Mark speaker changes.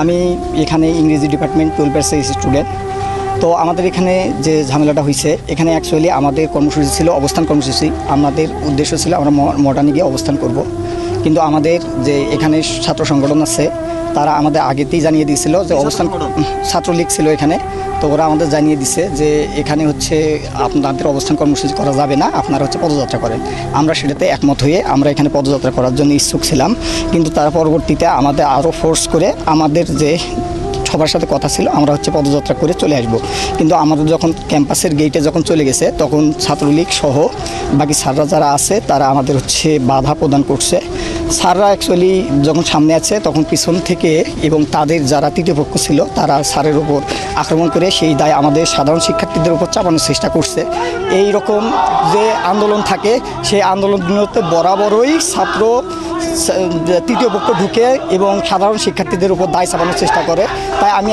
Speaker 1: আমি এখানে ইংরেজি ডিপার্টমেন্ট 12 স্টুডেন্ট। তো আমাদের এখানে যে ঝামেলাটা হয়েছে, এখানে অ্যাকচুয়ালি আমাদের কর্মসূচি ছিল অবস্থান কর্মসূচি। আমাদের উদ্দেশ্য ছিল আমরা মডার্নে গিয়ে অবস্থান করব, কিন্তু আমাদের যে এখানে ছাত্র সংগঠন আছে তারা আমাদের আগেতেই জানিয়ে দিয়েছিল যে অবস্থান, ছাত্রলীগ ছিল এখানে। তো ওরা আমাদের জানিয়ে দিছে যে এখানে হচ্ছে আপনাদের অবস্থান কর্মসূচি করা যাবে না, আপনারা হচ্ছে পদযাত্রা করেন। আমরা সেটাতে একমত হয়ে আমরা এখানে পদযাত্রা করার জন্য ইচ্ছুক ছিলাম, কিন্তু তারা পরবর্তীতে আমাদের আরও ফোর্স করে আমাদের যে সবার সাথে কথা ছিল আমরা হচ্ছে পদযাত্রা করে চলে আসব। কিন্তু আমাদের যখন ক্যাম্পাসের গেটে যখন চলে গেছে তখন ছাত্রলীগ সহ বাকি স্যাররা যারা আছে তারা আমাদের হচ্ছে বাধা প্রদান করছে। স্যাররা অ্যাকচুয়ালি যখন সামনে আছে তখন পিছন থেকে এবং তাদের যারা তৃতীয় পক্ষ ছিল তারা স্যারের ওপর আক্রমণ করে সেই দায় আমাদের সাধারণ শিক্ষার্থীদের উপর চাপানোর চেষ্টা করছে। এই রকম যে আন্দোলন থাকে সেই আন্দোলনগুলোতে বরাবরই ছাত্র তৃতীয় পক্ষ ঢুকে এবং সাধারণ শিক্ষার্থীদের উপর দায় চাপানোর চেষ্টা করে। তাই আমি